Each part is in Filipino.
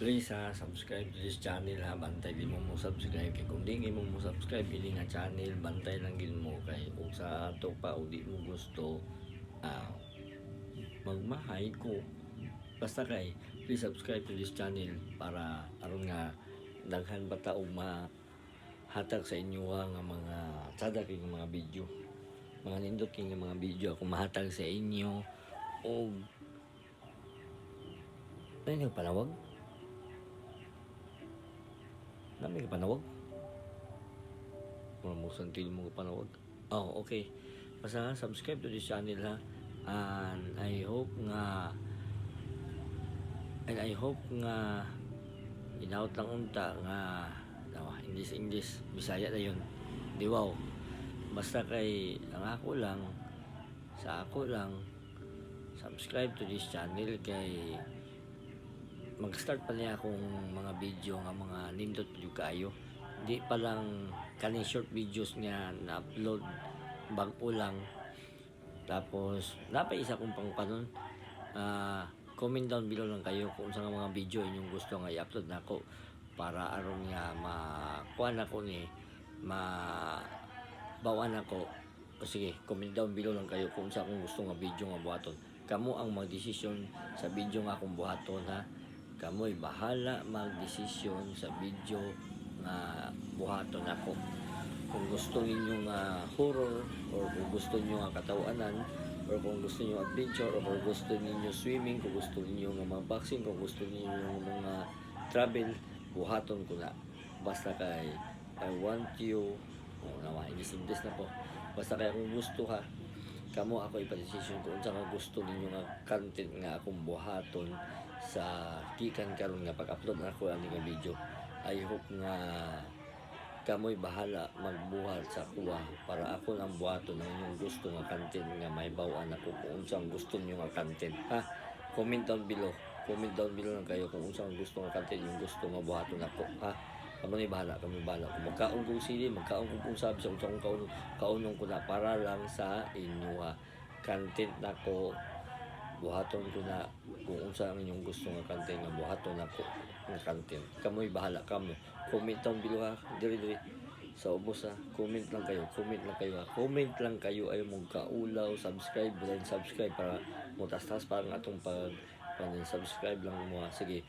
Please ha, subscribe to this channel ha, bantay din mo subscribe kay kung di mo subscribe ini nga channel, bantay lang gid mo kay kung sa ato pa o di mo gusto magmahay ko basta kay please subscribe to this channel para aron nga daghan ba ta og mahatag sa inyo nga mga sada king mga video, mga nindot king mga video ako mahatag sa inyo og ay nagpanawag nami ka panawag mo santil mo ka panawag. Oh, okay. Basta subscribe to this channel ha. And I hope nga inaut lang unta nga English Bisaya na yun. Di wow. Basta kay sa ako lang subscribe to this channel kay mag-start pa niya akong mga video nga mga nindot yung kayo. Di pa lang kaning short videos niya na upload bago lang. Tapos napaisa kong pangkanon. Comment down below lang kayo kung sa mga video inyong gusto nga i-upload nako para aron nga makuha nako ni mabawan ako. O sige, comment down below lang kayo kung sa akong gusto nga video nga buhaton. Kamo ang magdesisyon sa video nga akong buhaton ha. Kamo'y bahala magdesisyon sa video nga buhaton ako. Kung gusto ninyo nga horror or kung gusto niyo nga katawanan or kung gusto niyo adventure or kung gusto niyo swimming, kung gusto niyo nga mga boxing, kung gusto niyo mga travel, buhaton ko na. Basta kay I want you nawa English na po. Basta kay kung gusto ka kamo ako ipa-decision kung sa gusto ninyo nga content nga akong buhaton sa gikan karon nga pag-upload na ako ani nga video. I hope nga kamoy bahala magbuhat sa kuha para ako lang buhaton ang inyong gusto nga content nga may bawaan ako kung unsang gusto niyo nga content ha. Comment down below lang kayo kung unsang gusto nga content yung gusto nga buhaton ako ha. Kami bahala kung magkaon kong sili, magkaon kong sabi sa unsang kaunong ko na para lang sa inyo ha. Content nako buhaton ko na kung unsa ang inyong gusto nga content nga buhaton nako nga content. Kamoy bahala kamo. Comment down below ha. Diri sa ubos ha. Comment lang kayo ha. Comment lang kayo ay mong kaulaw, subscribe para mutas-tas para ng atong subscribe lang mo ha. Sige.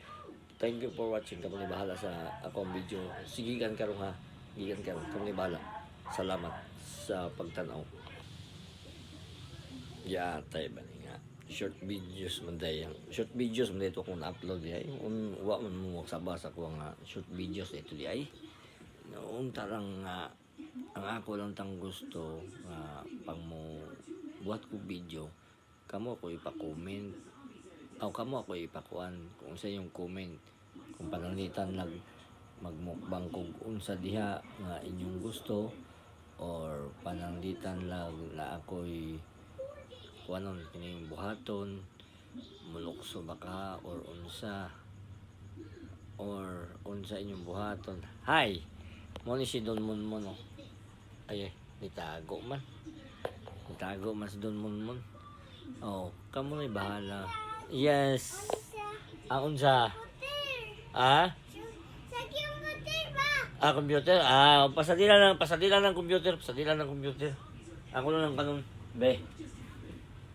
Thank you for watching. Kamoy bahala sa akong video. Sigikan karon ha. Kamoy bahala. Salamat sa pagtanaw. Tayo ba nga short videos man ito kung na-upload di ay wa man mo sabasa ko nga short videos ito di ay noong tarang nga ang ako lang tang gusto pang mo buhat ko video kamo ako ipa-comment kamo ako ipakuan kung sa yung comment kung pananglitan lang magmukbang kung unsa diha nga inyong gusto or pananglitan lang na ako'y kuanon kining buhaton mulukso baka or unsa inyong buhaton. Hi mo ni si Don Monmon no? Ay nitago man si Don Monmon. Kamo na bahala. Yes unsa computer pasadila ng computer ako lang kanon be.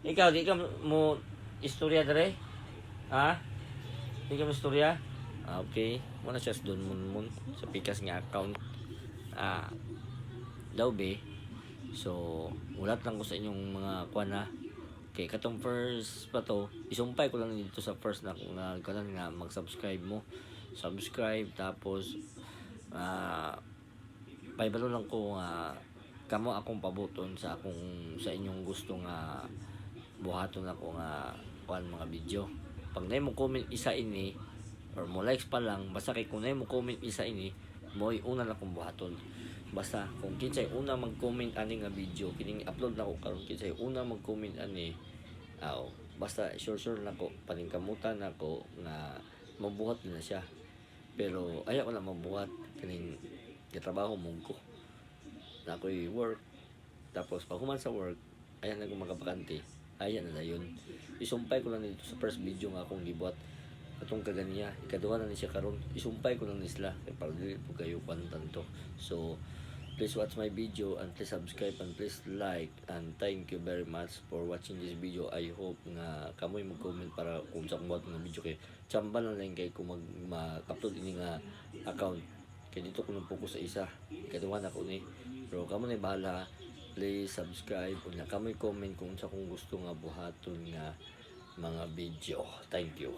Ikaw, di ka mo istorya dere? Di ka mo istorya? Okay. Muna siya doon mun sa pikas nga account. Daw be. So, ulat lang ko sa inyong mga kuan na. Okay, katong first pa to, isumpay ko lang dito sa first na kanan nga mag-subscribe mo. Subscribe tapos paibalo lang ko kamo akong pabuton sa inyong gusto nga buhaton ako nga kuan mga video. Pag nay mo comment isa ini or mo likes pa lang basta kay kung nay mo comment isa ini mo'y una na kong buhaton. Basta kung kinsay una mag-comment ani nga video kining upload na ko karon kinsay una mag-comment ani basta sure na ko paningkamutan nako nga mabuhat na siya. Pero ayaw ko na mabuhat kining trabaho mo ko na ako'y work tapos pag human sa work ayan na kung magkabakante ayan na yun. Isumpay ko lang dito sa first video nga akong gibuhat katong kaganiya ikaduha na ni siya karon isumpay ko lang ni sila kay para dili po kayo kwantan to. So please watch my video and please subscribe and please like, and thank you very much for watching this video. I hope nga kamoy mag-comment para kung sa kung buhat ng video kay tsamba na lang kay kung mag-upload ini nga account kay dito ko nang focus sa isa ikaduha na ko ni, pero kamo na bahala. Please subscribe unya kamoy comment kung sa kung gusto nga buhaton nga mga video. Thank you.